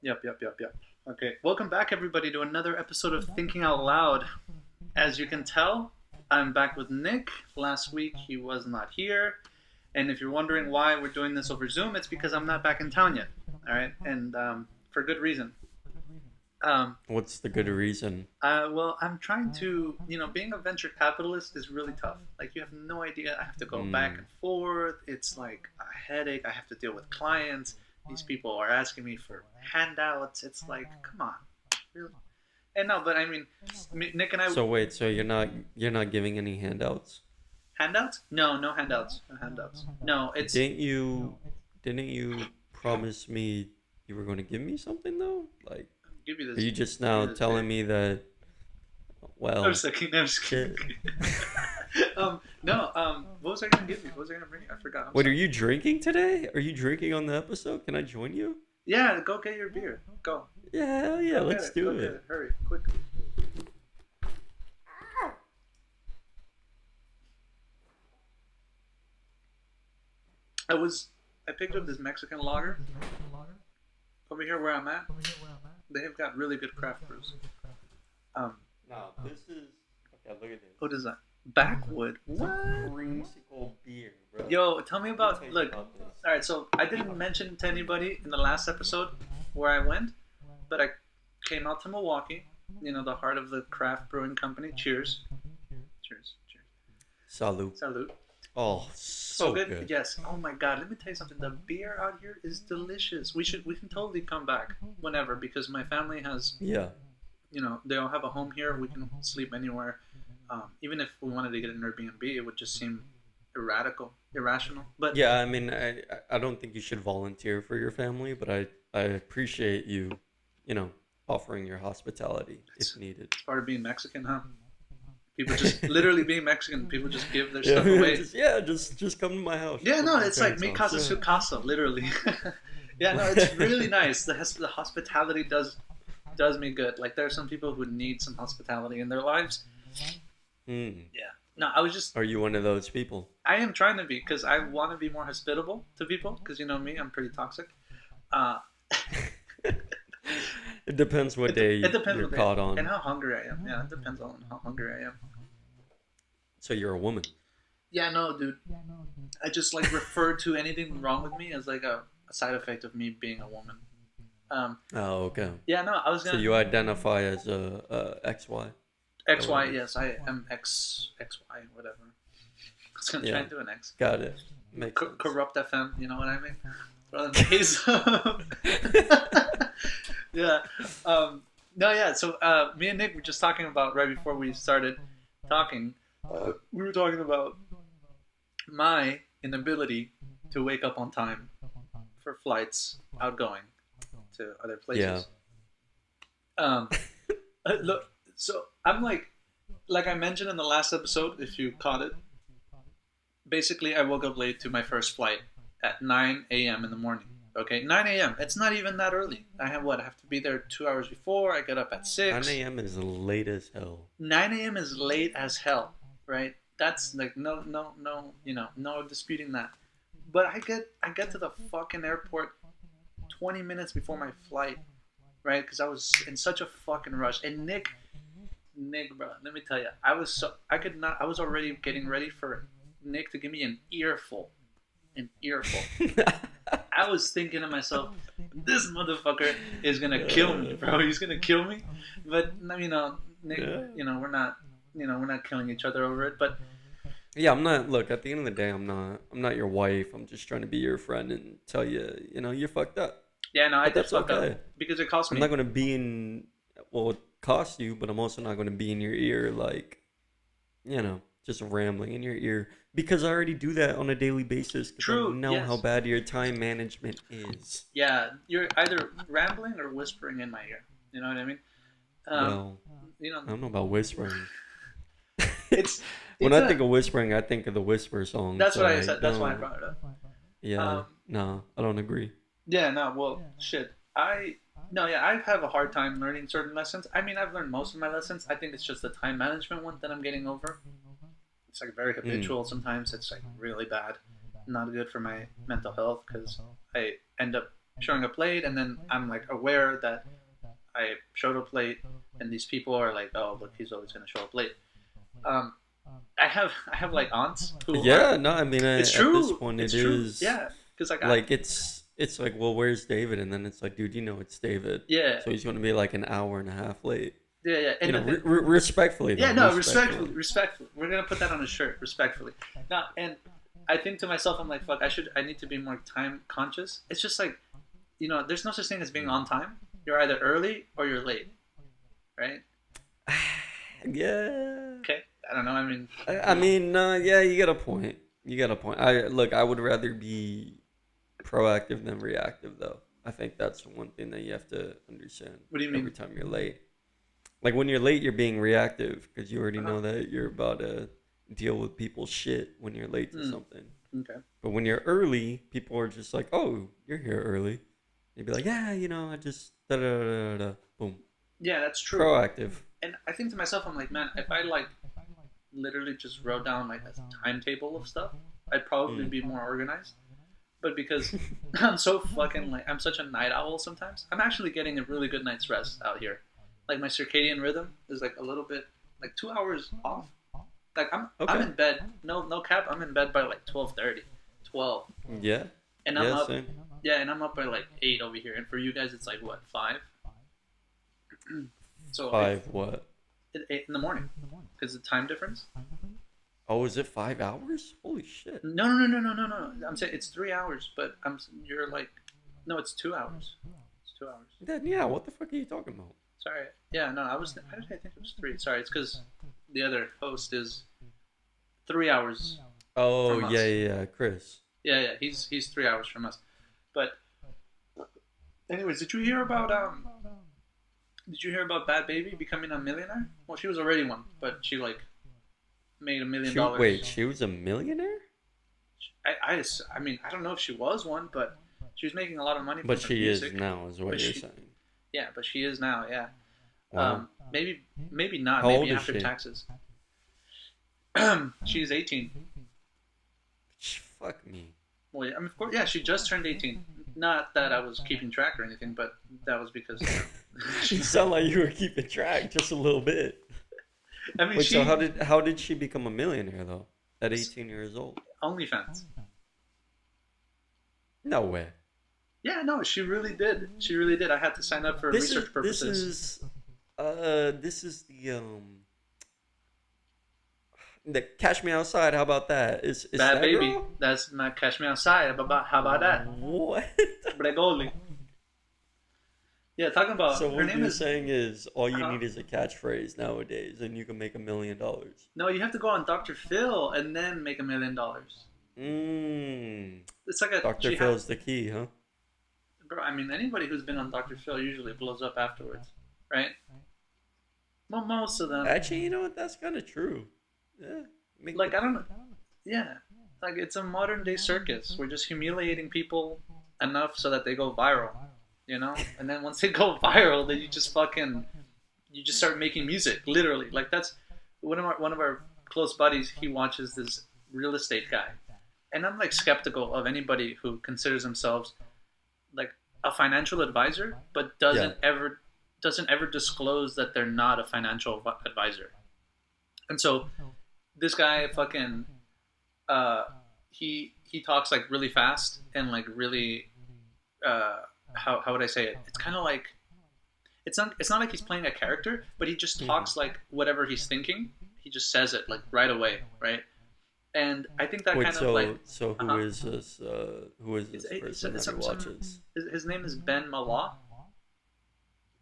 Yep. Okay, welcome back, everybody, to another episode of Thinking Out Loud. As you can tell, I'm back with Nick. Last week, he was not here. And if you're wondering why we're doing this over Zoom, it's because I'm not back in town yet. All right, and for good reason. What's the good reason? Well, I'm trying to, being a venture capitalist is really tough. Like, you have no idea. I have to go back and forth. It's like a headache. I have to deal with clients. These people are asking me for handouts. It's like, come on, really? And no, but I mean, Nick and I. So wait, so you're not giving any handouts? Handouts? No, no handouts. No handouts. No, it's. Didn't you promise me you were going to give me something though? Like, Give you this. are you just now telling me that? Well, I'm just kidding. I'm just kidding. No. What was I gonna give you? What was I gonna bring you? I forgot. Wait, are you drinking today? Are you drinking on the episode? Can I join you? Yeah, go get your beer. Go. Yeah, hell yeah, let's do it. Hurry, quickly. I picked up this Mexican lager over here where I'm at. They have got really good craft brews. No, this is okay. Look at this. What is that? Backwood. What? Creamsicle beer, bro. Yo, tell me about. Let me tell you Look. about this. All right, so I didn't mention to anybody in the last episode where I went, but I came out to Milwaukee. The heart of the craft brewing company. Cheers. Cheers. Salud. Salute. Oh, so good. Yes. Oh my God. Let me tell you something. The beer out here is delicious. We can totally come back whenever because my family has. Yeah. They all have a home here. We can sleep anywhere. Even if we wanted to get an Airbnb, it would just seem irrational. But yeah, I mean, I don't think you should volunteer for your family, but I appreciate you, offering your hospitality if needed. It's part of being Mexican, huh? People just literally being Mexican. People just give their stuff away. Just come to my house. Yeah, no, it's like mi casa su casa, literally. Yeah, no, it's really nice. The hospitality does me good. Like there are some people who need some hospitality in their lives. Yeah. No, I was just. Are you one of those people? I am trying to be because I want to be more hospitable to people because you know me, I'm pretty toxic. It depends what day it depends you're what caught day on. and how hungry I am. Yeah, it depends on how hungry I am. So you're a woman. Yeah, no, dude. I just like refer to anything wrong with me as like a side effect of me being a woman. Oh, okay. Yeah, no, I was gonna. So you identify as a XY. XY, yes, I am XY, whatever. I was gonna try and do an X. Got it. Makes sense. Corrupt FM, you know what I mean? Rather than days. Yeah. No, yeah. So me and Nick were just talking about right before we started talking. We were talking about my inability to wake up on time for flights outgoing to other places. Yeah. Look, so I'm like I mentioned in the last episode, if you caught it. Basically, I woke up late to my first flight at 9 a.m. in the morning. Okay, 9 a.m. It's not even that early. I have to be there 2 hours before. I get up at 6. 9 a.m. is late as hell. 9 a.m. is late as hell, right? That's like no disputing that. But I get to the fucking airport 20 minutes before my flight, right? Because I was in such a fucking rush. And Nick, bro, let me tell you, I was already getting ready for Nick to give me an earful. I was thinking to myself, this motherfucker is gonna kill me, bro. He's gonna kill me. But Nick, we're not killing each other over it. But yeah, I'm not. Look, at the end of the day, I'm not your wife. I'm just trying to be your friend and tell you, you're fucked up. Yeah, no, I did fuck okay. up because it cost me. I'm not gonna be in. Well, it costs you, but I'm also not gonna be in your ear, like, just rambling in your ear. Because I already do that on a daily basis. True. I know how bad your time management is. Yeah, you're either rambling or whispering in my ear. You know what I mean? Well, I don't know about whispering. When I think of whispering, I think of the Whisper song. That's what I said. That's why I brought it up. Yeah. No, I don't agree. Yeah. No. Well, shit. I have a hard time learning certain lessons. I mean, I've learned most of my lessons. I think it's just the time management one that I'm getting over. It's like very habitual. Sometimes it's like really bad, not good for my mental health because I end up showing up late, and then I'm like aware that I showed up late, and these people are like, oh look, he's always gonna show up late. Um, I have like aunts who Yeah, are. no, I mean, It's at this true. point, It's it true. is Yeah, because like like it's like, well, where's David? And then it's like, dude, you know, it's David, yeah, so he's going to be like an hour and a half late. yeah, yeah. You And know, the thing, respectfully yeah, though, no, respectfully. respectfully. We're gonna put that on a shirt, respectfully. Now, and I think to myself, I'm like, fuck, I need to be more time conscious. It's just like, there's no such thing as being on time. You're either early or you're late, right? Yeah. Okay, I don't know. I mean, I mean, yeah, you got a point. You got a point. I would rather be proactive than reactive, though. I think that's one thing that you have to understand. what do you Every mean? time you're late, like when you're late, you're being reactive because you already Uh-huh. know that you're about to deal with people's shit when you're late to Mm, something. okay. But when you're early, people are just like, "Oh, you're here early." You'd be like, "Yeah, I just da da da da da." Boom. Yeah, that's true. Proactive. And I think to myself, I'm like, man, if I like literally just wrote down like a timetable of stuff, I'd probably Mm. be more organized. But because I'm so fucking like I'm such a night owl sometimes, I'm actually getting a really good night's rest out here. Like my circadian rhythm is like a little bit like 2 hours off. Like I'm Okay. in bed, no cap, I'm in bed by like 12:30, 12, Yeah. and I'm Yeah. up. Same. Yeah, and I'm up by like 8 over here. And for you guys, it's like what 5? So Five. What? 8 in the morning because the time difference. Oh, is it 5 hours? Holy shit. No. I'm saying it's 3 hours, but you're like, no, it's 2 hours. It's 2 hours. Then yeah, what the fuck are you talking about? Sorry. Yeah, no, I was. How did I think it was 3? Sorry, it's because the other host is 3 hours Oh from us. yeah, Chris. Yeah, he's 3 hours from us. But anyways, did you hear about Did you hear about Bad Baby becoming a millionaire? Well, she was already one, but she like made $1 million. Wait, she was a millionaire? I mean, I don't know if she was one, but she was making a lot of money from But her she is music. now, is what But you're she- saying. Yeah, but she is now. Yeah. Wow. Maybe not. How Maybe old is after she? taxes. She's 18. Fuck me. Well, yeah, I mean, of course, yeah, she just turned 18. Not that I was keeping track or anything, but that was because You sound like you were keeping track just a little bit. I mean, Wait, she so how did she become a millionaire though? At 18 years old? OnlyFans. No way. Yeah, no, she really did. She really did. I had to sign up for research purposes. This is the Cash Me Outside. How about that? Is Bad that Baby. girl? That's my Cash Me Outside. How about that? What? Bregoli. Yeah, talking about So her what name you're is. saying is all you Huh? need is a catchphrase nowadays, and you can make $1 million. No, you have to go on Dr. Phil and then make $1 million. Mmm. It's like a Dr. she Phil's the key, huh? Bro, I mean, anybody who's been on Dr. Phil usually blows up afterwards, right? Well, most of them. Actually, you know what? That's kind of true. Yeah. Like, I don't know. Yeah. Like, it's a modern day circus. We're just humiliating people enough so that they go viral, And then once they go viral, then you just start making music, literally. Like, that's one of our close buddies. He watches this real estate guy. And I'm, like, skeptical of anybody who considers themselves like a financial advisor, but doesn't ever disclose that they're not a financial advisor. And so this guy fucking he talks like really fast and like really how would I say it? It's kind of like it's not like he's playing a character, but he just talks like whatever he's thinking. He just says it like right away, right? And I think that Wait, kind of like so who is this? Who is this person that he watches? His name is Ben Mallah.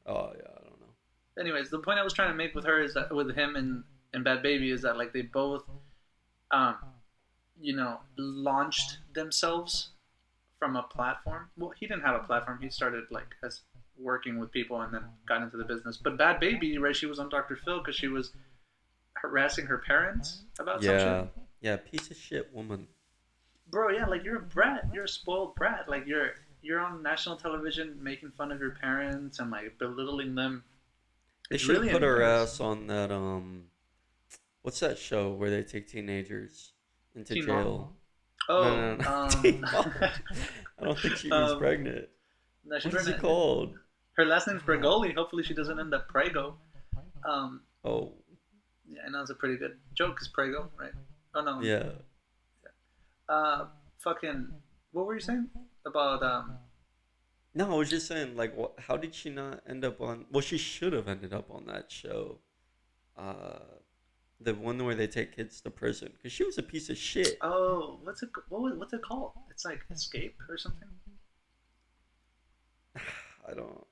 Oh yeah, I don't know. Anyways, the point I was trying to make with her is that with him and Bad Baby is that like they both, launched themselves from a platform. Well, he didn't have a platform. He started like as working with people and then got into the business. But Bad Baby, right? She was on Dr. Phil because she was harassing her parents about some shit. Yeah, piece of shit woman. Bro, yeah, like you're a brat. You're a spoiled brat. Like you're on national television making fun of your parents and like belittling them. They It's should really put her embarrassing. ass on that what's that show where they take teenagers into Teen jail? Oh, No. Teen Mom. I don't think she was Um, pregnant. No, she's What is it pregnant. called? Her last name's Bregoli. Hopefully she doesn't end up Prego. Oh, Yeah, I know it's a pretty good joke. Is Prego, right? Oh no. yeah. Fucking. What were you saying about No, I was just saying, like, what? How did she not end up on? Well, she should have ended up on that show, uh, the one where they take kids to prison, because she was a piece of shit. Oh, what's it called? It's like Escape or something. I don't.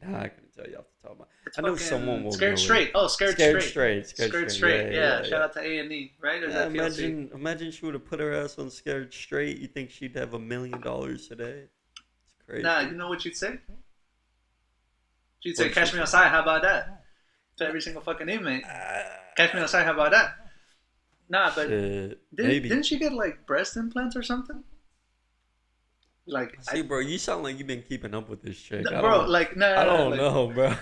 Nah, I couldn't tell you off the top of my. It's I know fucking someone will Scared know Straight. it. Oh, Scared Straight. Scared Scared Straight. Straight. Yeah. Yeah. Shout out to A&E, right? Or is Yeah, that PLC? imagine she would have put her ass on Scared Straight. You think she'd have $1 million today? It's crazy. Nah, you know what you'd say? She'd say, What'd "Catch she me say? outside." How about that? To every single fucking inmate. Catch me outside. How about that? Nah, but Shit, maybe. didn't she get like breast implants or something? Like, See, bro, you sound like you've been keeping up with this chick. bro, like, no, I don't like, know, bro.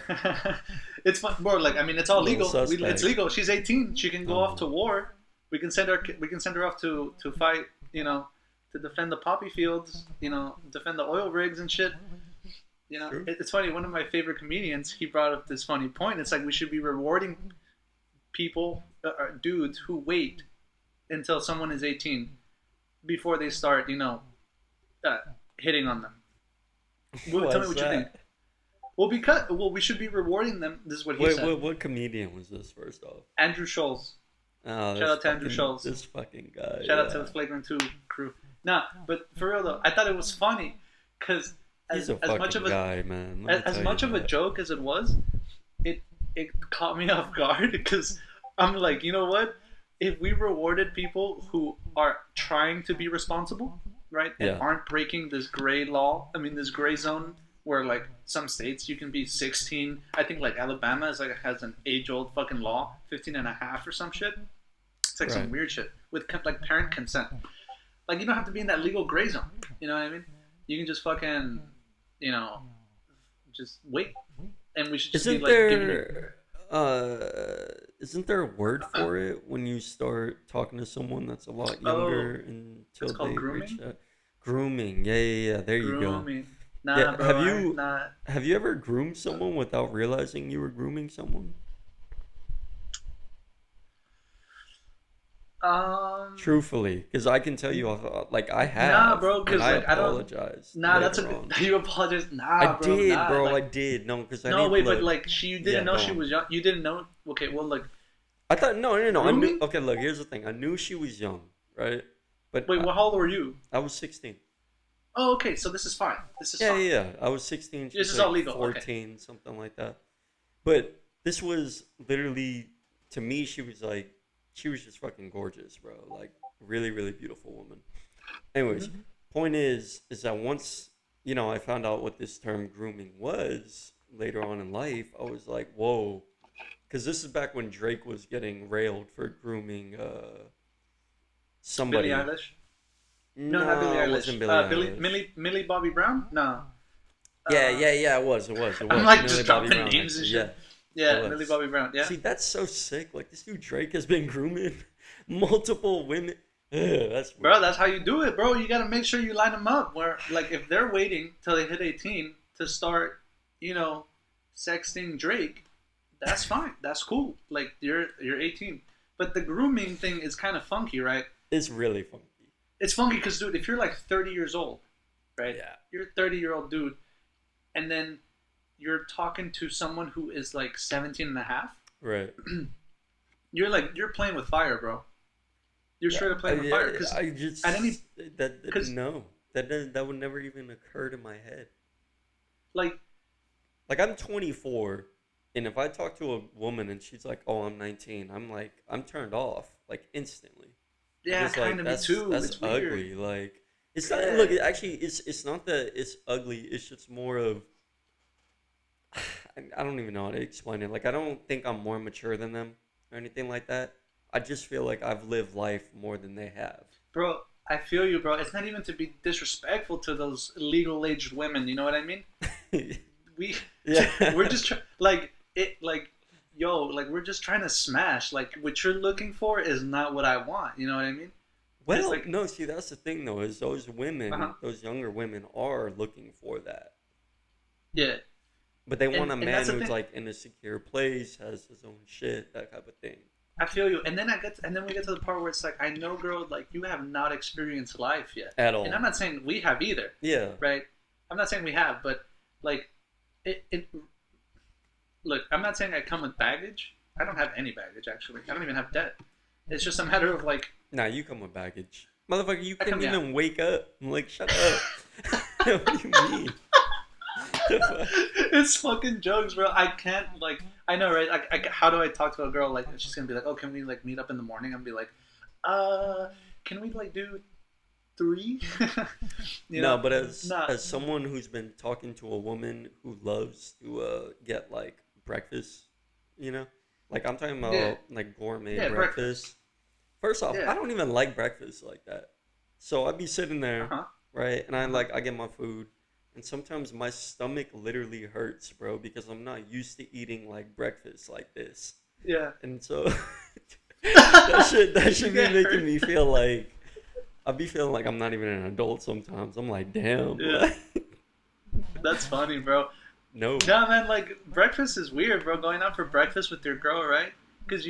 it's fun, bro. Like, I mean, it's all legal. Suspect. It's legal. She's 18. She can go Oh. off to war. We can send her. We can send her off to fight. You know, to defend the poppy fields. You know, defend the oil rigs and shit. You know, True. it's funny. One of my favorite comedians, he brought up this funny point. It's like we should be rewarding people, dudes who wait until someone is 18 before they start. You know, hitting on them. Tell me what you think. Well, we should be rewarding them. This is what he said. What comedian was this, first off? Andrew Schulz. Oh, Shout out to Andrew Schulz. This fucking guy. Shout out to the Flagrant 2 crew. Nah, but for real though, I thought it was funny because He's a as fucking much of a guy, man. as much of a joke as it was, it caught me off guard because I'm like, you know what? If we rewarded people who are trying to be responsible, right, and Yeah. aren't breaking this gray law, I mean this gray zone where like some states you can be 16. I think like Alabama is like has an age-old fucking law, 15 and a half or some shit. It's like some Right. weird shit with like parent consent. Like you don't have to be in that legal gray zone. You know what I mean? You can just fucking, you know, just wait, and we should just Isn't be like giving it. isn't there a word for it when you start talking to someone that's a lot younger until it's called they grooming? reach that? Grooming. Yeah. There you go. Grooming. Nah, Yeah, bro. I'm not. Have you ever groomed someone without realizing you were grooming someone? Truthfully, because I can tell you, like I have. Nah, bro. Because and I like I don't. apologize. Nah, that's later on. you apologize. Nah, I bro. did, nah, bro. like, I did. No, because I no, didn't wait, look. but like you didn't Yeah, know go she on. was young. You didn't know. Okay, well, like, I thought no. I knew. Grooming? Okay, look. Here's the thing. I knew she was young, right? But wait, how old were you? I was 16. Oh, okay. So this is fine. This is Yeah, fine. yeah. I was 16. She This was is like all legal, okay. 14, something like that. But this was literally, to me, she was just fucking gorgeous, bro. Like, really, really beautiful woman. Anyways, Mm-hmm. point is that once, I found out what this term grooming was later on in life, I was like, whoa. Because this is back when Drake was getting railed for grooming somebody. Billie Eilish. No, not Billie Eilish. it wasn't Billie Eilish. Millie Bobby Brown. No. Yeah, it was. I'm like Millie just Bobby dropping Brown, names and actually, shit. Yeah, it was. Millie Bobby Brown. Yeah. See, that's so sick. Like, this dude Drake has been grooming multiple women. Ugh, that's weird. Bro, that's how you do it, bro. You gotta make sure you line them up. Where, like, if they're waiting till they hit 18 to start, sexting Drake, that's fine. That's cool. Like, you're 18. But the grooming thing is kind of funky, right? It's really funky. It's funky because, dude, if you're like 30 years old, right? Yeah. You're a 30-year-old dude, and then you're talking to someone who is like 17 and a half. Right. You're playing with fire, bro. You're straight up playing with fire. Because I just at any- no, that would never even occur to my head. like, I'm 24, and if I talk to a woman and she's like, "Oh, I'm 19," I'm turned off like instantly. yeah, Just kind of me too. That's It's weird. ugly. Like, it's not. Yeah. Look, actually, it's not that it's ugly. It's just more of. I don't even know how to explain it. Like, I don't think I'm more mature than them or anything like that. I just feel like I've lived life more than they have. Bro, I feel you, bro. It's not even to be disrespectful to those legal-aged women. You know what I mean? Yeah. We're just we're just trying to smash. Like, what you're looking for is not what I want. You know what I mean? Well, like- no. See, that's the thing, though. Is those women, Uh-huh. those younger women, are looking for that. Yeah, But they want a and man that's the who's thing. like in a secure place, has his own shit, that type of thing. I feel you. And then and then we get to the part where it's like, I know, girl, like you have not experienced life yet, At and all. I'm not saying we have either, Yeah. right? I'm not saying we have, but like, it. Look, I'm not saying I come with baggage. I don't have any baggage actually. I don't even have debt. It's just a matter of like, Nah, you come with baggage. Motherfucker, you I couldn't come yeah. even wake up. I'm like, shut up. What do you mean? The fuck? It's fucking jokes, bro. I can't like. I know, right? Like, how do I talk to a girl? Like, she's gonna be like, "Oh, can we like meet up in the morning?" And be like, can we like do 3?" No, but as Not. as someone who's been talking to a woman who loves to get like breakfast, you know, like I'm talking Yeah, about like gourmet yeah, breakfast. breakfast. First off, I Yeah. don't even like breakfast like that. So I'd be sitting Uh there, huh. right, and Uh huh. I get my food, and sometimes my stomach literally hurts, bro, because I'm not used to eating like breakfast like this, Yeah. and so that You should be get making hurt. me feel like I'd be feeling like I'm not even an adult sometimes. I'm like, damn, Yeah. like, That's funny, bro. no. No, man. Like breakfast is weird, bro. Going out for breakfast with your girl, right? Because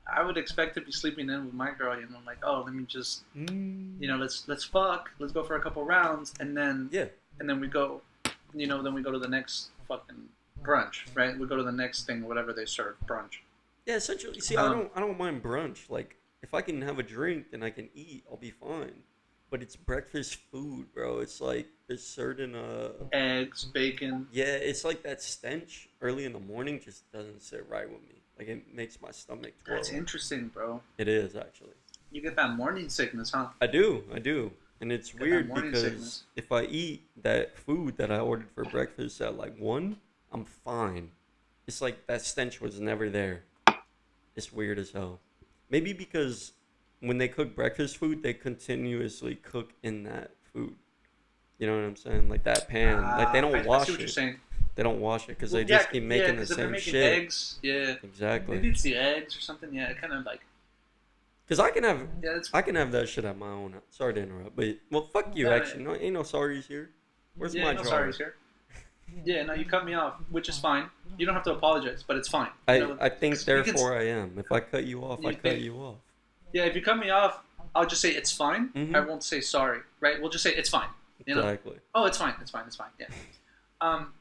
I would expect to be sleeping in with my girl. You know, like, oh, let me just, let's fuck. Let's go for a couple rounds, Yeah, and then we go, then we go to the next fucking brunch, right? We go to the next thing, whatever they serve, brunch. yeah. Essentially, see, Um, I don't mind brunch. Like, if I can have a drink and I can eat, I'll be fine. But it's breakfast food, bro. It's like there's certain eggs, bacon. yeah, it's like that stench early in the morning just doesn't sit right with me. Like it makes my stomach twirl. That's interesting, bro. It is actually. You get that morning sickness, huh? I do. And it's Get that weird morning because sickness. if I eat that food that I ordered for breakfast at like 1, I'm fine. It's like that stench was never there. It's weird as hell. Maybe because when they cook breakfast food, they continuously cook in that food. You know what I'm saying? Like that pan. Like they don't I see wash what you're it. saying. They don't wash it because Well, they yeah, just keep yeah, making the because if they're same making shit. eggs, yeah, maybe Exactly. it's the eggs or something. Yeah, it kind of like, Because yeah, it's I can have that shit at my own. Sorry to interrupt, but well, fuck you. no, Actually, no, ain't no sorries here. Where's yeah, my no jar? sorries here. Yeah, no, you cut me off, which is fine. You don't have to apologize, but it's fine. I think 'Cause we can, therefore I am. If I cut you off, I cut you off. yeah, if you cut me off, I'll just say it's fine. I Mhm. won't say sorry, right? We'll just say it's fine. Exactly. Oh, it's fine. It's fine. It's fine. Yeah. Um.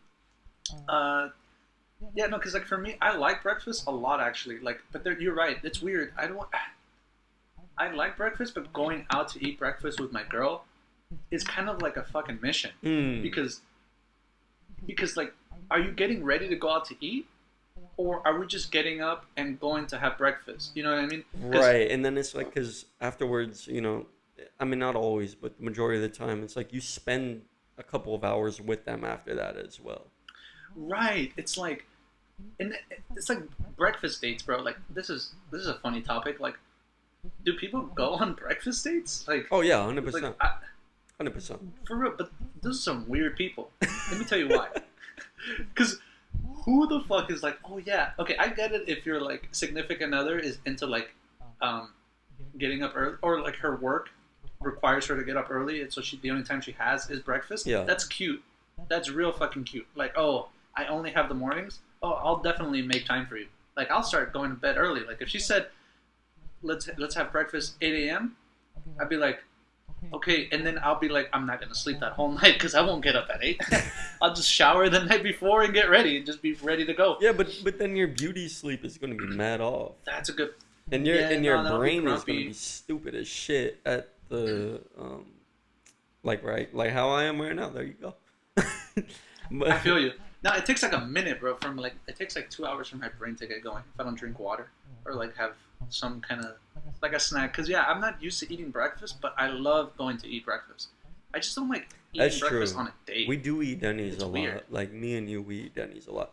Yeah. No, because like for me, I like breakfast a lot actually. Like, but you're right. It's weird. I don't. I like breakfast, but going out to eat breakfast with my girl is kind of like a fucking mission Hmm. because like, are you getting ready to go out to eat, or are we just getting up and going to have breakfast? You know what I mean? Right, and then it's like because afterwards, I mean not always, but the majority of the time, it's like you spend a couple of hours with them after that as well. Right. It's like, and it's like breakfast dates, bro. Like this is a funny topic. Like, do people go on breakfast dates? Oh yeah, hundred Like percent, 100%. for real. But those are some weird people. Let me tell you why. Because who the fuck is like, oh yeah, okay, I get it if your like significant other is into like, um, getting up early, or like her work requires her to get up early, and so the only time she has is breakfast. Yeah. That's cute. That's real fucking cute. Like, oh, I only have the mornings. Oh, I'll definitely make time for you. Like, I'll start going to bed early. Like, if she said, let's have breakfast 8 a.m., I'd be like, okay, and then I'll be like, I'm not gonna sleep that whole night because I won't get up at 8. I'll just shower the night before and get ready and just be ready to go. Yeah, but then your beauty sleep is gonna be mad off, That's a good. and Yeah, your no, that'll be brain is gonna grumpy. be stupid as shit at the like right like how I am right now. There you go. I But feel you. Now it takes like a minute, bro. From like it takes like 2 hours for my brain to get going if I don't drink water or like have some kind of like a snack. Cause yeah, I'm not used to eating breakfast, but I love going to eat breakfast. I just don't like eating that's breakfast true. on a date. We do eat Denny's It's a lot. weird. Like me and you, we eat Denny's a lot.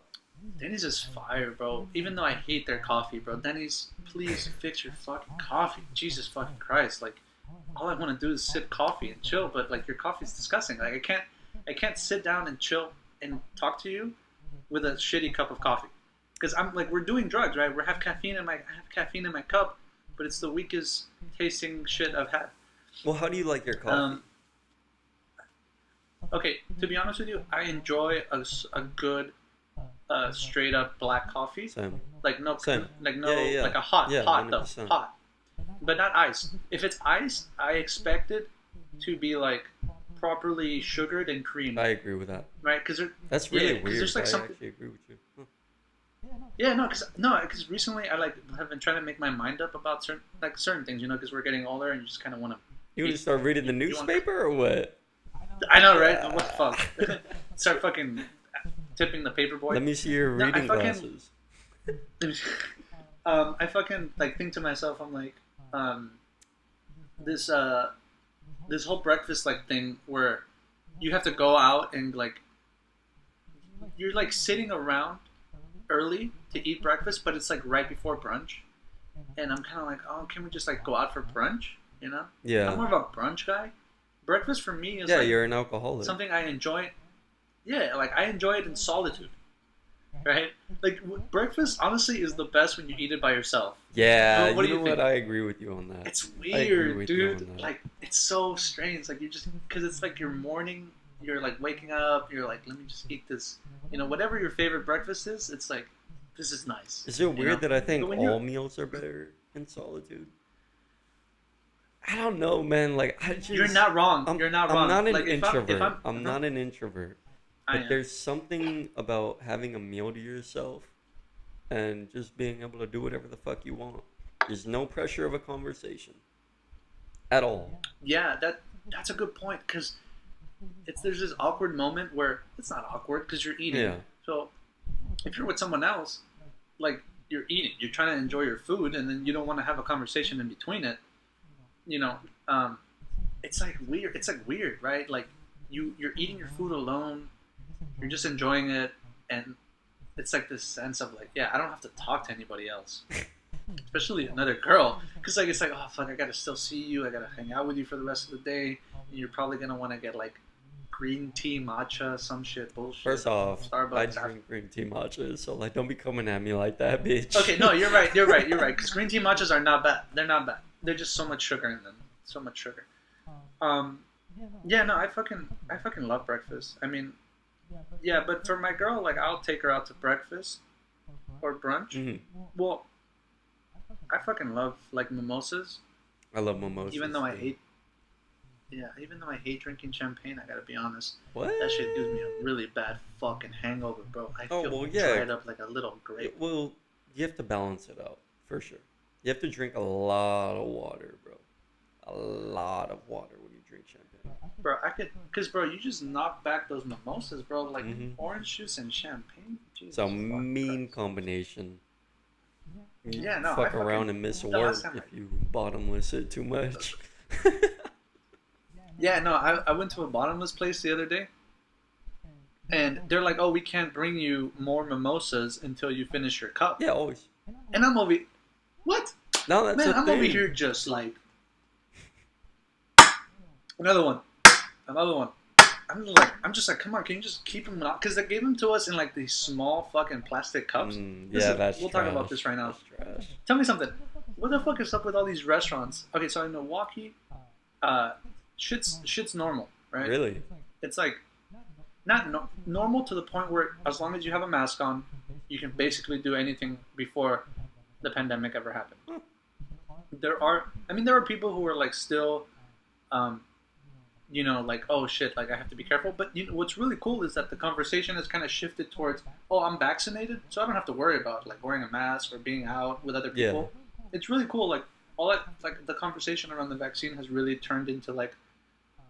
Denny's is fire, bro. Even though I hate their coffee, bro. Denny's, please fix your fucking coffee. Jesus fucking Christ. Like, all I want to do is sip coffee and chill, but like your coffee's disgusting. Like I can't sit down and chill and talk to you with a shitty cup of coffee. Because I'm like, we're doing drugs, right? I have caffeine in my cup, but it's the weakest tasting shit I've had. Well, how do you like your coffee? Um, Okay, to be honest with you, I enjoy a good straight up black coffee. Same. Like no, Same. like Yeah, no, yeah, yeah. like a hot, Yeah, hot though, 100%. hot, but not iced. If it's iced, I expect it to be like properly sugared and creamed, I agree with that. right? Because That's really because weird. there's like I something. actually agree with you. Huh. Yeah, because recently I like have been trying to make my mind up about certain things, because we're getting older and you just kind of want to. You want to start reading the You want? newspaper or what? I know, right? What the fuck? Start fucking tipping the paper boy. Let me see your No, reading glasses. I fucking like think to myself, I'm like, this this whole breakfast like thing where you have to go out and like you're like sitting around early to eat breakfast, but it's like right before brunch, and I'm kind of like, oh, can we just like go out for brunch? You know? Yeah. I'm more of a brunch guy. Breakfast for me is Yeah, like you're an alcoholic. something I enjoy. Yeah, like I enjoy it in solitude, right? Like breakfast, honestly, is the best when you eat it by yourself. Yeah, What do you you know think? what? I agree with you on that. It's I agree weird, with you on dude. that. Like it's so strange. Like you just because it's like your morning. You're like waking up. You're like, let me just eat this. Whatever your favorite breakfast is. It's like, this is nice. Is it weird that I think But when all meals are better in solitude? I don't know, man. Like I just You're not wrong. You're not wrong. I'm not an Like, introvert. I'm uh-huh. not an introvert. I But am. there's something about having a meal to yourself and just being able to do whatever the fuck you want. There's no pressure of a conversation at all. Yeah, that's a good point because there's this awkward moment where it's not awkward because you're eating. Yeah. So if you're with someone else, like you're eating, you're trying to enjoy your food, and then you don't want to have a conversation in between it. It's like weird. It's like weird, right? Like you're eating your food alone, you're just enjoying it, and it's like this sense of like, yeah, I don't have to talk to anybody else, especially another girl, because like it's like, oh fuck, I gotta still see you, I gotta hang out with you for the rest of the day, and you're probably gonna want to get like green tea matcha, some shit bullshit. First off, Starbucks. I drink green tea matcha, so like don't be coming at me like that, bitch. Okay, no, you're right. Because green tea matchas are not bad. They're not bad. They're just so much sugar in them. So much sugar. Yeah, no, I fucking love breakfast. I mean, yeah, but for my girl, like I'll take her out to breakfast or brunch. Mm-hmm. Well, I fucking love like mimosas. I love mimosas. Even though I hate drinking champagne, I gotta be honest. What? That shit gives me a really bad fucking hangover, bro. I Oh, feel well, yeah. dried up like a little grape. Well, you have to balance it out for sure. You have to drink a lot of water, bro. A lot of water when you drink champagne. Bro, bro, you just knock back those mimosas, bro. Like Mhm. orange juice and champagne. Jesus It's a fucking mean Christ. combination. You Yeah, no, fuck I around fucking- and miss the work last time if you bottomless it too much. Yeah, no, I went to a bottomless place the other day, and they're like, "Oh, we can't bring you more mimosas until you finish your cup." Yeah, always. And I'm over, what? No, that's Man, a I'm thing. over here just like another one. I'm just like, come on, can you just keep them out? Because they gave them to us in like these small fucking plastic cups. That's We'll talk about this right now. That's trash. Tell me something. What the fuck is up with all these restaurants? Okay, so in Milwaukee, shit's normal, right? Really? It's like not normal to the point where as long as you have a mask on, you can basically do anything before the pandemic ever happened. Huh. There are people who are like still, like, oh shit, like I have to be careful. But what's really cool is that the conversation has kind of shifted towards, oh, I'm vaccinated, so I don't have to worry about like wearing a mask or being out with other people. It's really cool. Like all that, like the conversation around the vaccine has really turned into like,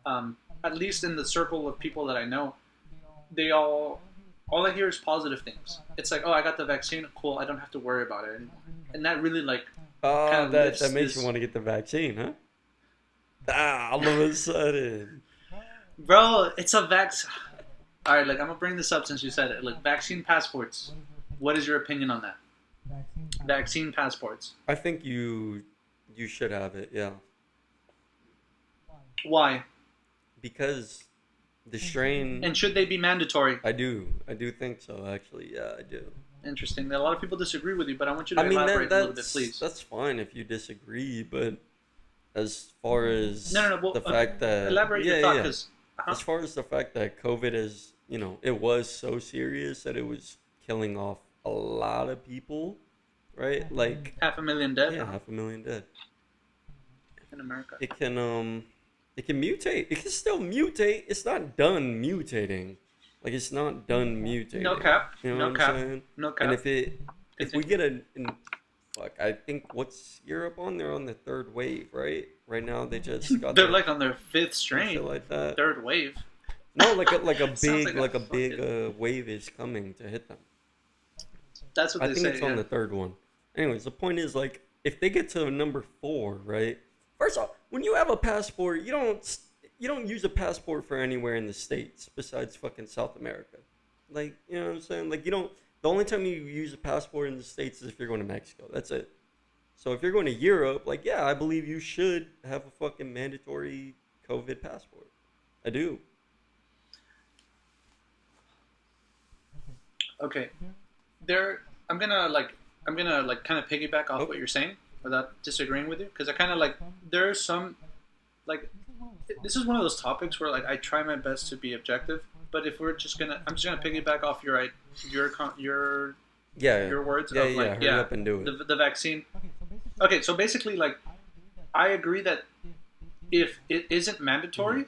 at least in the circle of people that I know, all I hear is positive things. It's like, oh, I got the vaccine, cool, I don't have to worry about it anymore. And that really like, Oh, of that lifts makes this- you want to get the vaccine, huh? All of a sudden. bro, it's a All right, like I'm gonna bring this up since you said it. Like vaccine passports. What is your opinion on that? Vaccine passports. I think you should have it, yeah. Why? Because the strain. And should they be mandatory? I do think so. Actually, yeah, I do. Interesting. A lot of people disagree with you, but I want you to I mean, elaborate a little bit, please. that's fine if you disagree, but as far as No. Well, the fact that elaborate your thought, because as far as the fact that COVID is, it was so serious that it was killing off a lot of people, right? Like, 500,000 dead, yeah, 500,000 dead. in America. It can mutate. It can still mutate. It's not done mutating. Like, it's not done mutating. No cap. You know No what cap. I'm saying? No cap. And if we Continue. get fuck, I think what's Europe on? They're on the third wave, right? Right now they just got They're their, like on their fifth some shit strain, like that. third wave. No, like a Sounds big like a big fucking- wave is coming to hit them. That's what I they think say. it's on the third one. Anyways, the point is, like, if they get to number 4, right? First off, when you have a passport, you don't use a passport for anywhere in the States besides fucking South America. Like, you know what I'm saying? Like, you don't. The only time you use a passport in the States is if you're going to Mexico. That's it. So if you're going to Europe, like, yeah, I believe you should have a fucking mandatory COVID passport. I do. Okay. I'm gonna kind of piggyback off what you're saying without disagreeing with you, because I kind of like there's some like this is one of those topics where like I try my best to be objective, but if I'm just gonna piggyback off your Yeah. words Yeah, of yeah. like Hurry up and do it. the vaccine. Okay, so basically like I agree that if it isn't mandatory,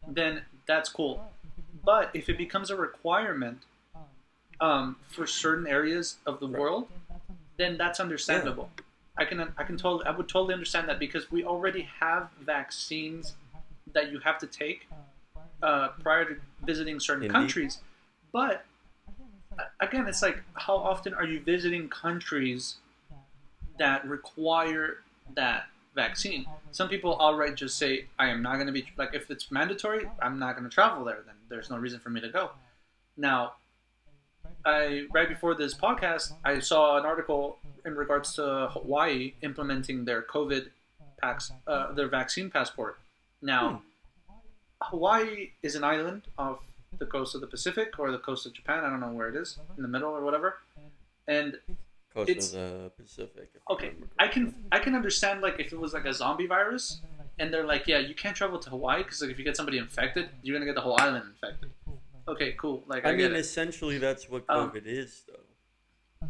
then that's cool. But if it becomes a requirement for certain areas of the world, then that's understandable. I would totally understand that, because we already have vaccines that you have to take prior to visiting certain Indeed. countries. But again, it's like, how often are you visiting countries that require that vaccine? Some people outright just say, I am not going to be, like, if it's mandatory, I'm not going to travel there. Then there's no reason for me to go. Now, right before this podcast, I saw an article in regards to Hawaii implementing their COVID their vaccine passport. Now, Hawaii is an island off the coast of the Pacific or the coast of Japan. I don't know where it is, in the middle or whatever. And Coast it's of the Pacific. okay. I can understand, like, if it was like a zombie virus, and they're like, yeah, you can't travel to Hawaii because, like, if you get somebody infected, you're gonna get the whole island infected. Okay, cool. Like, I get mean, it. essentially, that's what COVID is, though.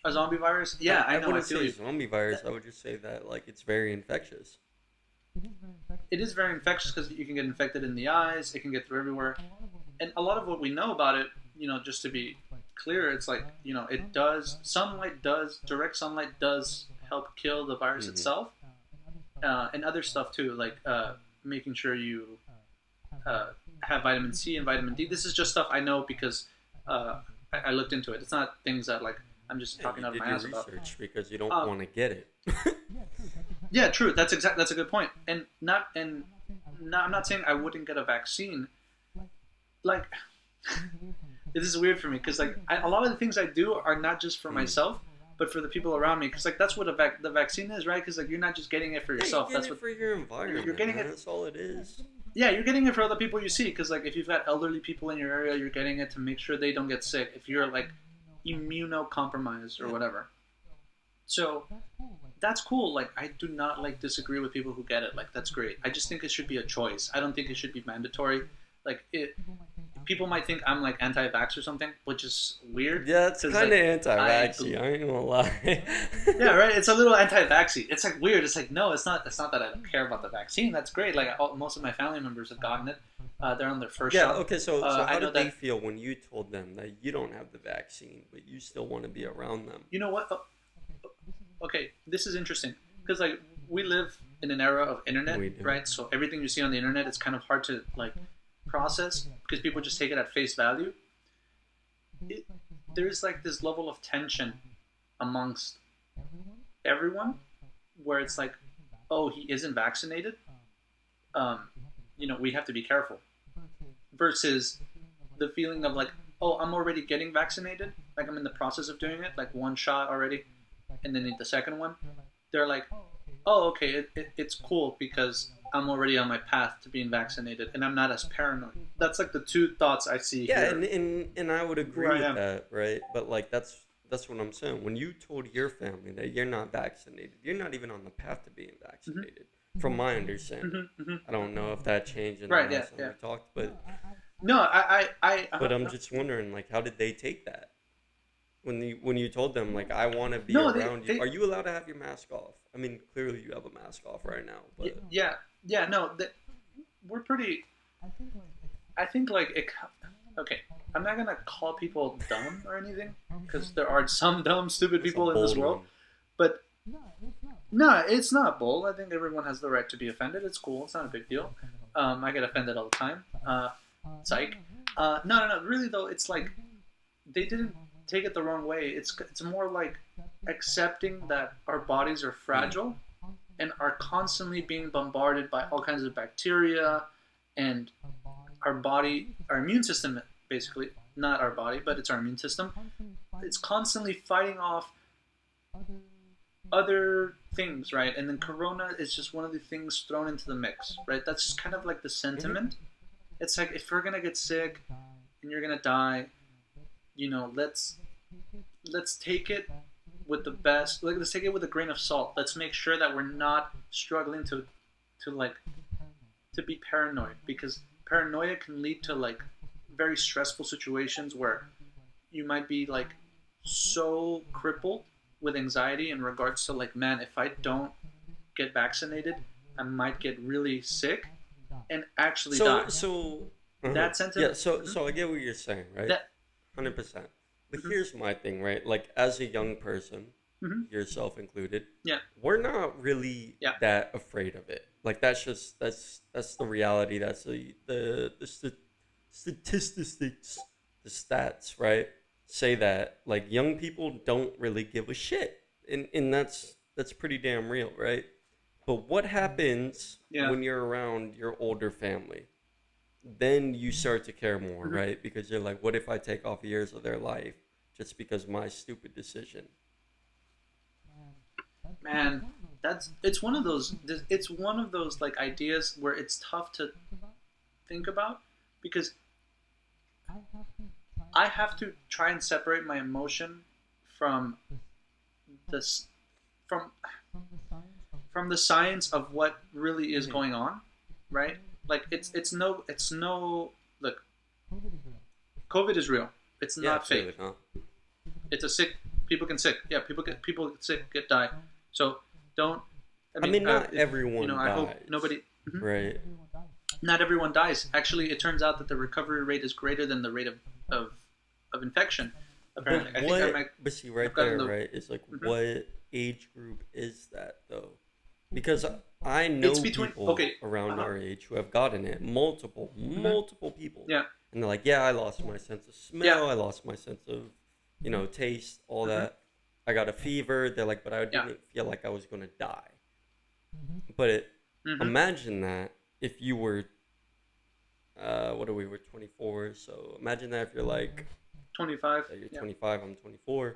A zombie virus? Yeah, I know. I wouldn't feel say you. zombie virus. I would just say that, like, it's very infectious. It is very infectious because you can get infected in the eyes. It can get through everywhere. And a lot of what we know about it, just to be clear, it's like, it does. Direct sunlight does help kill the virus itself, and other stuff too, like making sure you have vitamin C and vitamin D. This is just stuff I know because I looked into it. It's not things that, like, I'm just talking out of my ass about. Research because you don't want to get it. Yeah, true. That's a good point. And I'm not saying I wouldn't get a vaccine. Like, this is weird for me because, like, a lot of the things I do are not just for myself, but for the people around me. Because, like, that's what the vaccine is, right? Because, like, you're not just getting it for yourself. You're That's getting what it for your environment. you're getting it. That's all it is. Yeah, you're getting it for other people you see. Because, like, if you've got elderly people in your area, you're getting it to make sure they don't get sick. If you're, like, immunocompromised or whatever. So that's cool. Like, I do not, like, disagree with people who get it. Like, that's great. I just think it should be a choice. I don't think it should be mandatory. Like, people might think I'm, like, anti-vax or something, which is weird. Yeah, it's kind of like, anti-vaxxy. I ain't gonna lie. Yeah, right. It's a little anti-vaxxy. It's, like, weird. It's like, no, it's not. It's not that I don't care about the vaccine. That's great. Like, most of my family members have gotten it. They're on their first shot. Okay. So I how know did they that- feel when you told them that you don't have the vaccine, but you still want to be around them? You know what? Okay, this is interesting because, like, we live in an era of internet, We do. right? So everything you see on the internet, it's kind of hard to, like, process because people just take it at face value. There's, like, this level of tension amongst everyone where it's like, oh, he isn't vaccinated. We have to be careful. Versus the feeling of, like, oh, I'm already getting vaccinated. Like, I'm in the process of doing it, like, one shot already, and then need the second one. They're like, oh, okay, it's cool because I'm already on my path to being vaccinated and I'm not as paranoid. That's, like, the two thoughts I see here. and I would agree Where I with am. that, right? But, like, that's what I'm saying. When you told your family that you're not vaccinated, you're not even on the path to being vaccinated. from my understanding. I don't know if that changed in the Right. Yeah. last time Yeah. we talked, but No, I'm just wondering, like, how did they take that when you told them, like, I want to be no, around you? they Are you allowed to have your mask off? I mean, clearly you have a mask off right now, but yeah, yeah, no, we're pretty. I think like it. Okay, I'm not gonna call people dumb or anything because there are some dumb, stupid that's a people in this bold world. one. But no, it's not bold. I think everyone has the right to be offended. It's cool. It's not a big deal. I get offended all the time. Psych. No. Really though, it's like they didn't take it the wrong way. It's more like accepting that our bodies are fragile and are constantly being bombarded by all kinds of bacteria and our immune system, basically, not our body, but it's our immune system. It's constantly fighting off other things, right? And then Corona is just one of the things thrown into the mix, right? That's just kind of like the sentiment. It's like if we're gonna get sick and you're gonna die, let's take it with the best. Like, let's take it with a grain of salt. Let's make sure that we're not struggling to be paranoid, because paranoia can lead to like very stressful situations where you might be like so crippled with anxiety in regards to like, man, if I don't get vaccinated, I might get really sick and actually die. That sentiment. Yeah, so I get what you're saying, right? 100%. But here's my thing, right? Like, as a young person, yourself included, Yeah. we're not really that afraid of it. Like, that's the reality. That's the statistics, the stats, right? Say that like young people don't really give a shit, and that's pretty damn real, right? But what happens when you're around your older family? Then you start to care more, right? Because you're like, what if I take off years of their life just because of my stupid decision? Man, it's one of those like ideas where it's tough to think about, because I have to try and separate my emotion from this from the science of what really is going on, right? Like it's no look. COVID is real. It's not fake. Huh? It's a sick. People get sick. Yeah, people get sick, die. So don't. I mean, not everyone dies. I hope nobody. Right. Not everyone dies. Actually, it turns out that the recovery rate is greater than the rate of infection. Apparently, but see, right there, right? It's like, what age group is that though? Because I know people around our age who have gotten it. Multiple people. Yeah. And they're like, yeah, I lost my sense of smell. I lost my sense of, taste, all that. I got a fever. They're like, but I didn't feel like I was going to die. But imagine that if you were, what are we? We're 24. So imagine that if you're like 25. You're 25. I'm 24.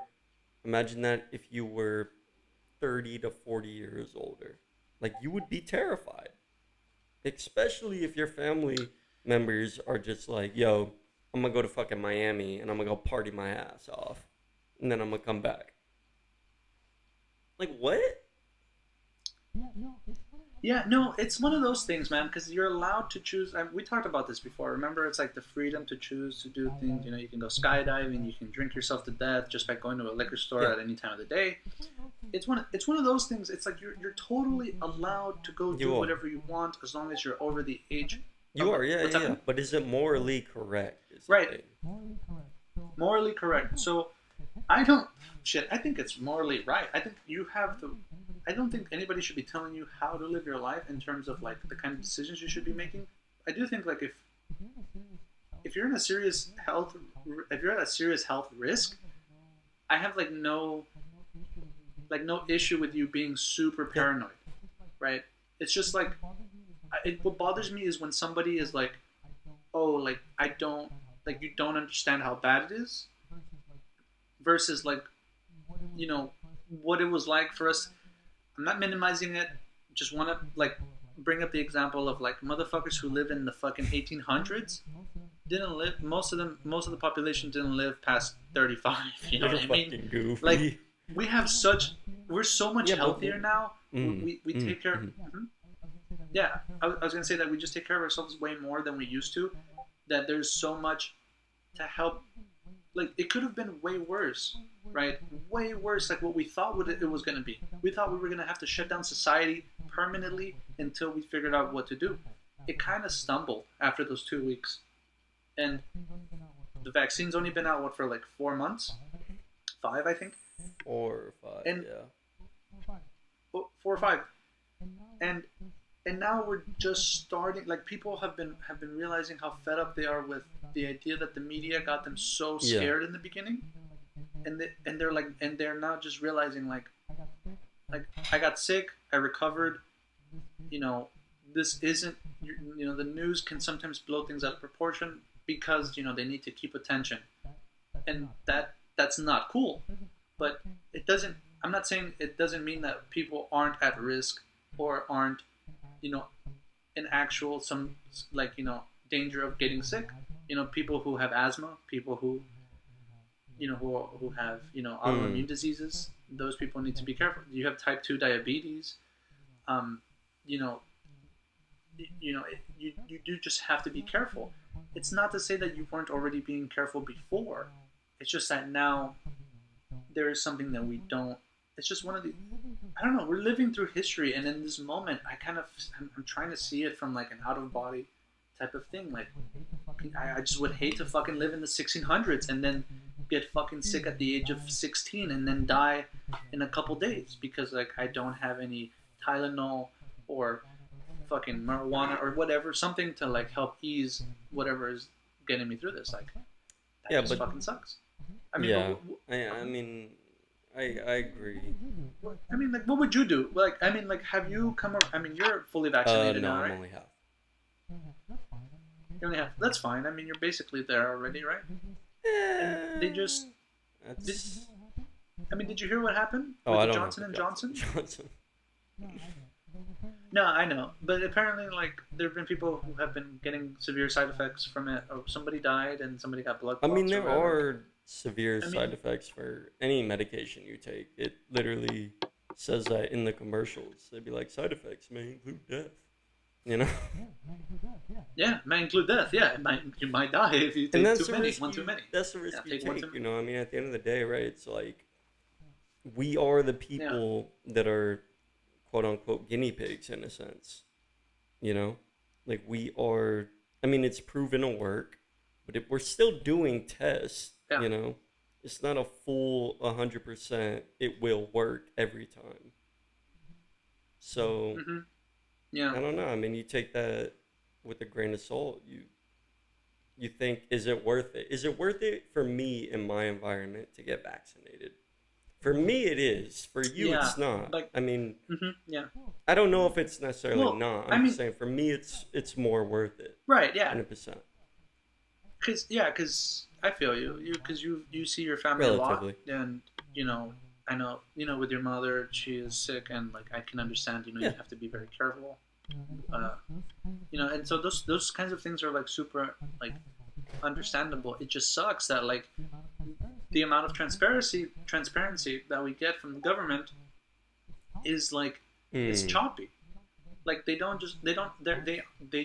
Imagine that if you were 30 to 40 years older. Like, you would be terrified. Especially if your family members are just like, yo, I'm going to go to fucking Miami and I'm going to go party my ass off. And then I'm going to come back. Like, what? Yeah, no, it's one of those things, man, because you're allowed to choose. We talked about this before. Remember, it's like the freedom to choose to do things. You can go skydiving, you can drink yourself to death just by going to a liquor store at any time of the day. It's one of those things. It's like you're totally allowed to go do whatever you want as long as you're over the age. You are, yeah. But is it morally correct? Right. Morally correct. So I think it's morally right. I think you have to. I don't think anybody should be telling you how to live your life in terms of like the kind of decisions you should be making. I do think like if you're in a serious health risk, I have like no issue with you being super paranoid, right? It's just like what bothers me is when somebody is like, oh, like you don't understand how bad it is, versus like, what it was like for us. I'm not minimizing it. Just want to like bring up the example of like motherfuckers who lived in the fucking 1800s didn't live. Most of the population didn't live past 35. You know what I mean? Goofy. Like we're so much healthier now. We take care. yeah, I was gonna say that we just take care of ourselves way more than we used to. That there's so much to help. Like it could have been way worse, right? Way worse, like what we thought it was gonna be. We thought we were gonna have to shut down society permanently until we figured out what to do. It kind of stumbled after those 2 weeks, and the vaccine's only been out what for like 4 months, 5 I think, 4 or 5, and yeah. 4 or 5, and now we're just starting. Like people have been realizing how fed up they are with the idea that the media got them so Yeah. scared in the beginning, and they're now just realizing like I got sick, I recovered. You know, this isn't. The news can sometimes blow things out of proportion because they need to keep attention, and that's not cool. But it doesn't. I'm not saying it doesn't mean that people aren't at risk or aren't you know in actual some danger of getting sick. People who have asthma, people who have autoimmune diseases. Those people need to be careful. You have type 2 diabetes. You know you do just have to be careful. It's not to say that you weren't already being careful before. It's just that now there is something that we don't. It's just one of the. I don't know. We're living through history, and in this moment, I'm trying to see it from like an out of body type of thing. Like, I just would hate to fucking live in the 1600s and then get fucking sick at the age of 16 and then die in a couple days because like I don't have any Tylenol or fucking marijuana or whatever, something to like help ease whatever is getting me through this. Like, that just fucking sucks. I mean, Yeah. I mean, I agree. I mean, like, what would you do? Like, I mean, like, have you come? I mean, you're fully vaccinated No, now, I'm right? only half. You only have. That's fine. I mean, you're basically there already, right? And they just. That's... I mean, did you hear what happened Oh, with I the don't Johnson know and the Johnson? Johnson. No, I know, but apparently, like, there have been people who have been getting severe side effects from it. Or somebody died, and somebody got blood I clots. mean, or there whatever. are severe side effects for any medication you take. It literally says that in the commercials. They'd be like, side effects may include death. You know? Yeah, it might include death. Yeah, you might die if you And take that's too the many. risk One too many. That's the risk Yeah, you take one take. too You many. know, I mean, at the end of the day, right? It's like we are the people that are quote unquote guinea pigs in a sense. You know, like we are. I mean, it's proven to work, but if we're still doing tests. Yeah. You know, it's not a full 100%. It will work every time. So Mm-hmm. Yeah. I don't know. I mean, you take that with a grain of salt. You think, is it worth it? Is it worth it for me in my environment to get vaccinated? For me, it is. For you, Yeah, it's not. like- I mean, Yeah. I don't know if it's necessarily Well, not. I I'm mean- just saying, for me, it's more worth it. Right. Yeah. 100%. Because I feel because you see your family a Relatively. lot, and I know with your mother, she is sick, and like I can understand, you Yeah. have to be very careful, and so those kinds of things are like super like understandable. It just sucks that like the amount of transparency that we get from the government is like it's choppy. Like they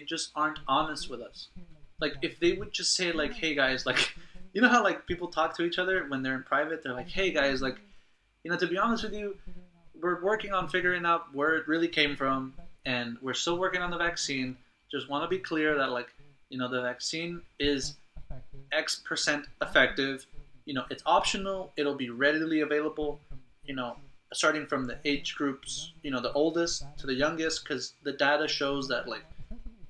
just aren't honest with us. Like if they would just say like, hey guys, like how like people talk to each other when they're in private, they're like, hey guys, like to be honest with you, we're working on figuring out where it really came from, and we're still working on the vaccine. Just want to be clear that like the vaccine is X% effective. It's optional. It'll be readily available. Starting from the age groups, the oldest to the youngest, because the data shows that like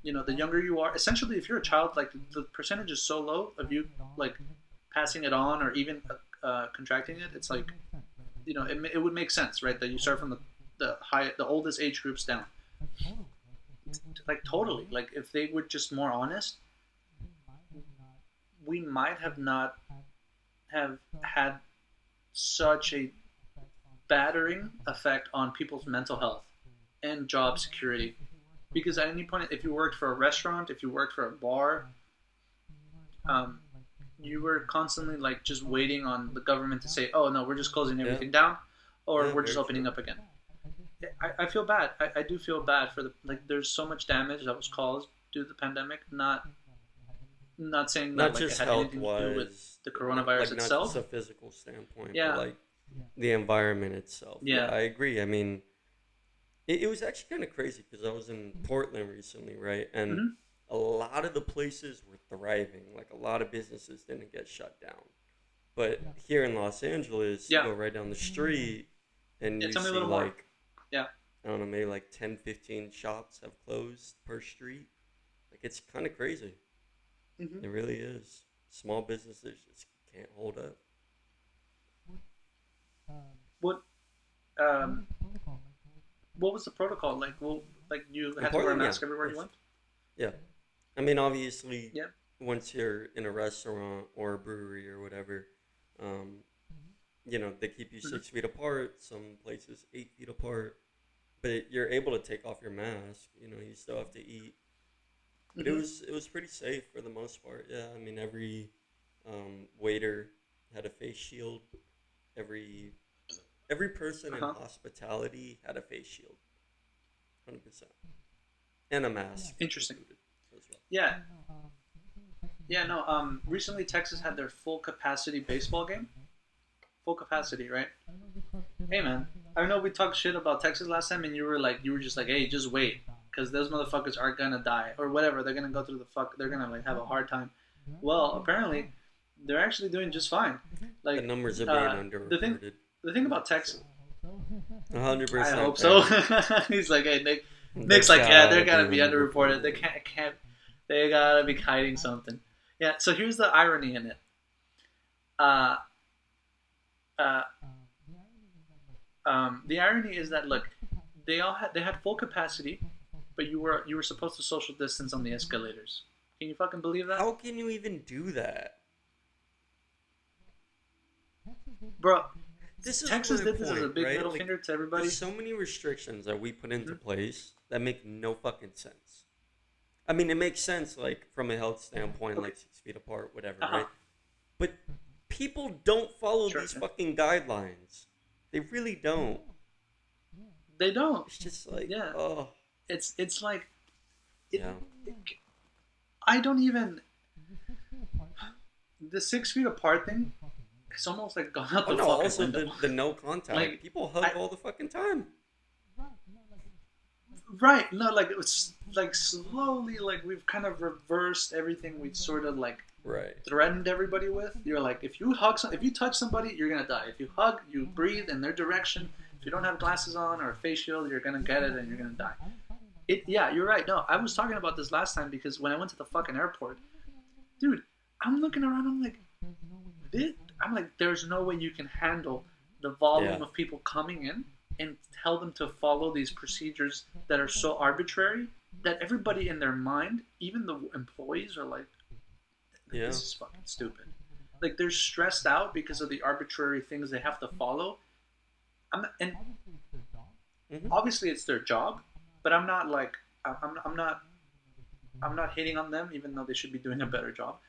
the younger you are, essentially if you're a child, like the percentage is so low of you like passing it on or even contracting it. It's like it would make sense, right, that you start from the oldest age groups down. Like totally, like if they were just more honest, we might have not have had such a battering effect on people's mental health and job security. Because at any point, if you worked for a restaurant, if you worked for a bar, you were constantly like just waiting on the government to say, "Oh no, we're just closing everything down," or Yeah, "We're just very opening true. up again." I feel bad. I do feel bad for the like. There's so much damage that was caused due to the pandemic. Not saying that Not like it just had health anything to do with wise, the coronavirus like not just itself. a physical standpoint, but Yeah, like the environment itself. Yeah, yeah. I agree. I mean, it was actually kind of crazy because I was in Portland recently, right? And Hmm. a lot of the places were thriving. Like a lot of businesses didn't get shut down. But here in Los Angeles, you Yeah. go right down the street and Yeah. you Tell me a see little more. like, Yeah. I don't know, maybe like 10, 15 shops have closed per street. Like it's kind of crazy. Hmm. It really is. Small businesses just can't hold up. What um what was the protocol like? Well, like you In had to wear a Portland, yeah, mask of everywhere you course. went. Yeah. I mean, obviously, Yeah. once you're in a restaurant or a brewery or whatever, um, they keep you Hmm. 6 feet apart, some places 8 feet apart, but you're able to take off your mask. You still have to eat. But it Hmm. was it was pretty safe for the most part. Yeah, I mean every waiter had a face shield. Every every person Uh in huh. hospitality had a face shield, 100%, and a mask Interesting. included as well. Yeah. Yeah. No. Recently, Texas had their full capacity baseball game. Full capacity, right? Hey, man. I know we talked shit about Texas last time, and you were just like, hey, just wait, because those motherfuckers are gonna die or whatever. They're gonna go through the fuck. They're gonna like have a hard time. Well, apparently, they're actually doing just fine. The Like, numbers are being the thing, underreported. the thing about Texas, 100%. I hope so. Man. He's like, hey, Nick. They Nick's like, yeah, they're gotta gonna be be underreported. They underreported. can't. They gotta be hiding something. Yeah. So here's the irony in it. Uh, uh, the irony is that look, they had full capacity, but you were supposed to social distance on the escalators. Can you fucking believe that, How can you even do that? bro? This is Texas my did this as a point, big right? middle Like, finger to everybody. there's so many restrictions that we put into Mhm. place that make no fucking sense. I mean, it makes sense, like, from a health standpoint, Okay. like 6 feet apart, whatever, Uh huh. right? But people don't follow Sure. these Yeah. fucking guidelines. They really don't. They don't. It's just like, Yeah. oh, It's like it, yeah. I don't even the 6 feet apart thing. It's almost like gone out Oh the no, fucking also window. the no contact. Like, People hug I, all the fucking time. right? No, like it was like slowly, like we've kind of reversed everything we sort of like Right. threatened everybody with. You're like, if you touch somebody, you're gonna die. If you hug, you breathe in their direction. If you don't have glasses on or a face shield, you're gonna get it and you're gonna die. Yeah, you're right. No, I was talking about this last time because when I went to the fucking airport, dude, I'm looking around. I'm like, there's no way you can handle the volume Yeah. of people coming in and tell them to follow these procedures that are so arbitrary that everybody in their mind, even the employees, are like, Yeah. this is fucking stupid. Like they're stressed out because of the arbitrary things they have to follow. And Hmm. obviously it's their job, but I'm not like I'm not hating on them, even though they should be doing a better job.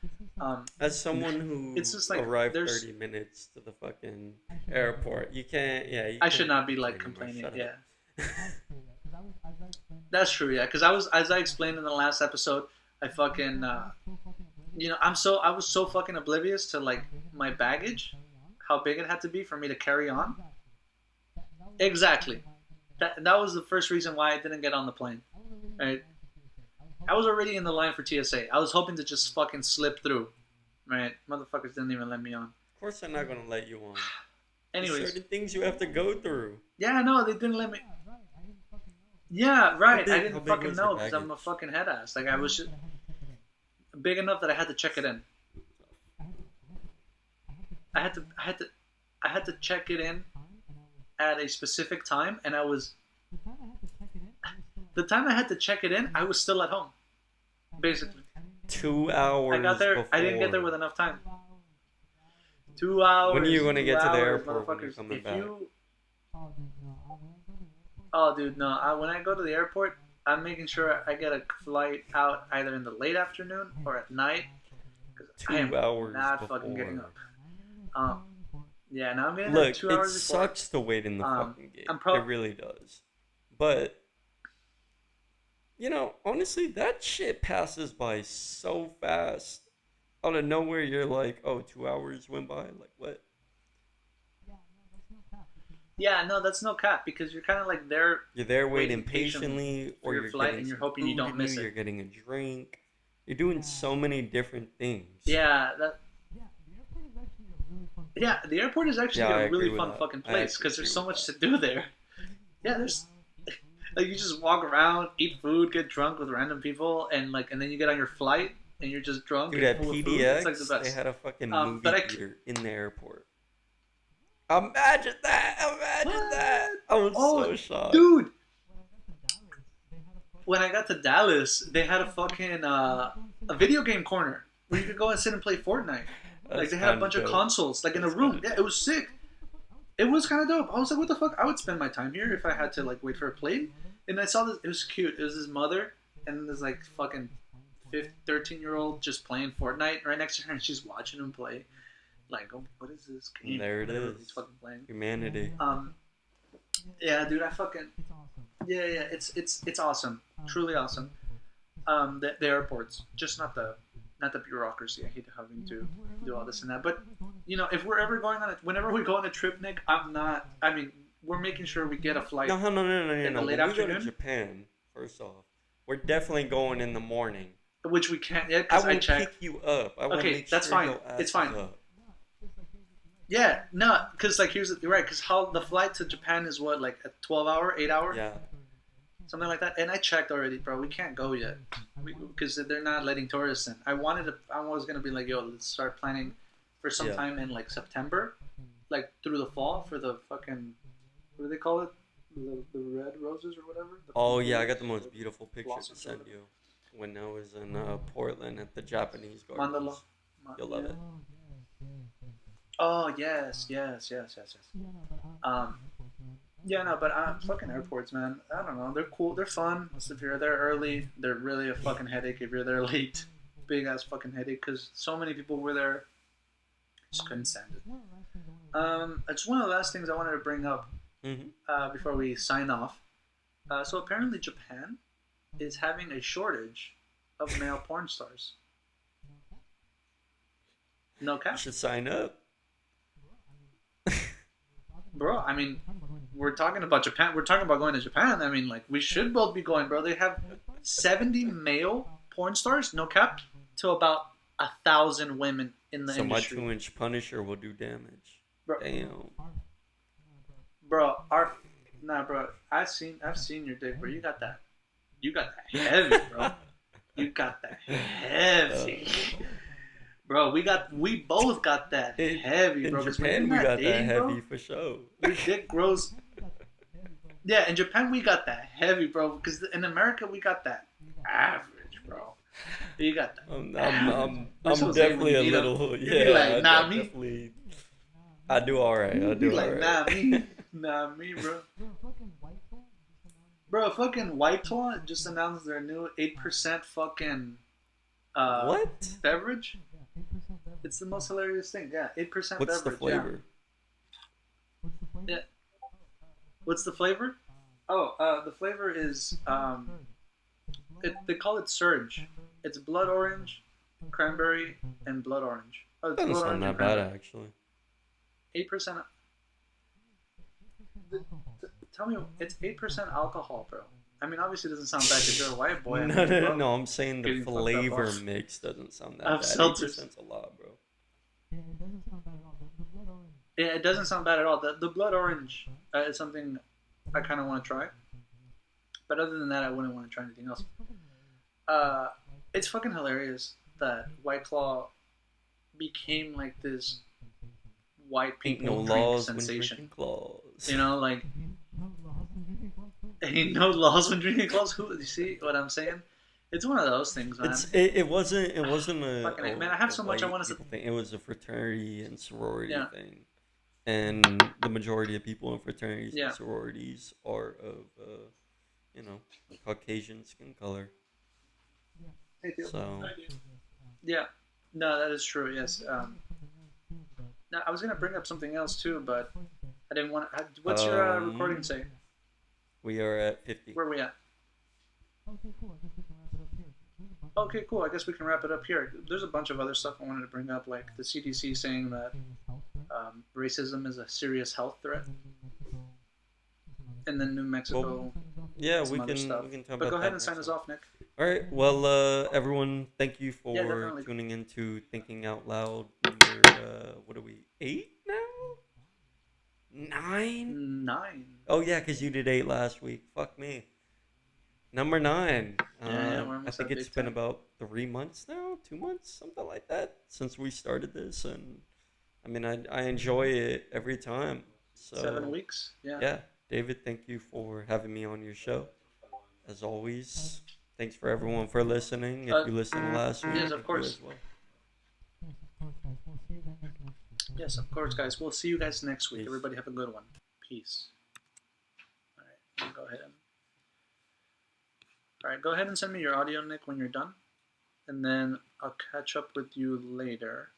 As someone who It's just like arrived there's 30 minutes to the fucking airport, you can't. Yeah, you I can't should not be like complain complaining. anymore. Yeah, Shut up. that's true. Yeah, because as I explained in the last episode, I fucking I was so fucking oblivious to like my baggage, how big it had to be for me to carry on. Exactly. That was the first reason why I didn't get on the plane. Right. I was already in the line for TSA. I was hoping to just fucking slip through. Right. Motherfuckers didn't even let me on. Of course, they're not gonna let you on. There's Anyways. certain things you have to go through. Yeah, no, they didn't let me. Yeah, right. I How didn't big fucking was your know because I'm a baggage? fucking head ass. Like I was just big enough that I had to check it in. I had to check it in at a specific time, and the time I had to check it in, I was still at home, basically. 2 hours. I got there. Before. I didn't get there with enough time. 2 hours. When are you gonna get to the 2 hours, airport when you're motherfuckers. coming If back? you, oh, dude, no. When I go to the airport, I'm making sure I get a flight out either in the late afternoon or at night. Because I am 2 hours not before. fucking getting up. Yeah, now I'm getting Look, there 2 it hours before. sucks to wait in the fucking gate. I'm It really does. But honestly, that shit passes by so fast. Out of nowhere, you're like, oh, 2 hours went by. Like what? Yeah, no, that's no cap because you're kind of like there You're there waiting waiting patiently patiently, for or your you're flight, getting and you're some hoping you food don't in you. miss it. You're getting a drink. You're doing so many different things. Yeah, yeah, the airport is Yeah, actually I a agree really with fun that. fucking I place actually because agree there's so with much that. to do there. Yeah, there's like you just walk around, eat food, get drunk with random people, and then you get on your flight and you're just drunk Dude, and at full of food. It's like the PDX, they best. had a fucking But movie I theater in the airport. Imagine that! Imagine that! what? I was Oh, so shocked. dude! When I got to Dallas, they had a fucking a video game corner where you could go and sit and play Fortnite. Like That's they had a kind of bunch of dope. consoles, like in a That's room. kind of Yeah, it dope. was sick. It was kind of dope. I was like, what the fuck? I would spend my time here if I had to like wait for a plane. And I saw this. It was cute. It was his mother and this like fucking 13-year-old just playing Fortnite right next to her, and she's watching him play. Like, oh, what is this game? And there it Whatever is. he's fucking playing. Humanity. Yeah, dude, I fucking yeah. It's awesome. Truly awesome. The airports, just not the bureaucracy. I hate having to do all this and that. But if we're ever going on whenever we go on a trip, Nick, I'm not. I mean, we're making sure we get a flight No. in the late When we go to afternoon, Japan, first off, we're definitely going in the morning. which we can't yet I because will I checked. pick you up. I will Okay, make that's sure fine. your ass It's fine. is up. Yeah, no, because like you're right. Because how the flight to Japan is what like a 12-hour, 8-hour, Yeah. something like that. And I checked already, bro. We can't go yet because they're not letting tourists in. I was gonna be like, yo, let's start planning for some Yeah. time in like September, like through the fall for the fucking what do they call it? The red roses or whatever. Oh yeah, I got the most beautiful picture to blossoms or send whatever. you. When I was in Portland at the Japanese Mandala. gardens. You'll love Yeah. it. Oh yes. Yeah, no, but fucking airports, man. I don't know. They're cool. They're fun. If you're there early, they're really a fucking headache. If you're there late, big ass fucking headache because so many people were there. Just couldn't stand it. It's one of the last things I wanted to bring up before we sign off. So apparently Japan is having a shortage of male porn stars. No You cap, should sign up. bro. I mean, we're talking about Japan. We're talking about going to Japan. I mean, like we should both be going, bro. They have 70 male porn stars, no cap, to about 1,000 women in the So my industry. 2-inch Punisher will do damage. Bro, Damn. bro, bro. I've seen your dick, bro. You got that heavy, bro. You got that heavy. Bro, we both got that heavy, bro. In 'Cause when Japan, you're we not got dating, that bro, heavy for sure. your dick grows. Yeah, in Japan we got that heavy, bro. Because in America we got that average, bro. You got that. I'm What's Jose definitely when a you need little. You be like, nah, me. Definitely. I do all right. I You do be all like, right. nah, me, bro. Bro, fucking White Claw just announced their new 8% fucking What? beverage. It's the most hilarious thing. Yeah, 8% What's beverage. the flavor? Yeah. What's the flavor? Oh, the flavor is they call it Surge. It's blood orange, cranberry, and blood orange. Oh, it's Doesn't blood sound orange that and bad cranberry. actually. 8%. Tell me, it's 8% alcohol, bro. I mean, obviously, it doesn't sound bad because you're a white boy. No. I'm saying the Getting fucked up flavor off mix doesn't sound that of bad. seltzers. 8%'s a lot, bro. Yeah, it doesn't sound bad at all. The blood orange is something I kind of want to try. But other than that, I wouldn't want to try anything else. It's fucking hilarious that White Claw became like this white Ain't people no drink laws when sensation. drinking claws. You know, like ain't no laws when drinking claws. Who you see what I'm saying? It's one of those things, man. It wasn't a Fucking A, man, I have so much I white want to people thing. It was a fraternity and sorority Yeah. thing, and the majority of people in fraternities Yeah. and sororities are of Caucasian skin color. So Yeah, no, that is true. Yes. Now I was gonna bring up something else too, but I didn't want. What's your recording say? We are at 50. Where are we at? Okay, cool. I guess we can wrap it up here. There's a bunch of other stuff I wanted to bring up, like the CDC saying that racism is a serious health threat, and then New Mexico. Yeah, some other stuff. we can talk But about go ahead that and sign us next off, Nick. All right. Well, everyone, thank you Yeah, for definitely. tuning into Thinking Out Loud number, what are we, 8 now? 9? 9. Oh, yeah, because you did 8 last week. Fuck me. Number 9. Yeah, we're I almost think at it's big been time. about 3 months now, 2 months, something like that, since we started this. And I mean, I enjoy it every time. 7 So, weeks. Yeah. yeah, David, thank you for having me on your show. As always, thanks for everyone for listening. If you listened last week, yes, of thank you course. as well. Yes, of course, guys. We'll see you guys next week. Peace. Everybody have a good one. Peace. All right, go ahead. All right, go ahead and send me your audio, Nick, when you're done, and then I'll catch up with you later.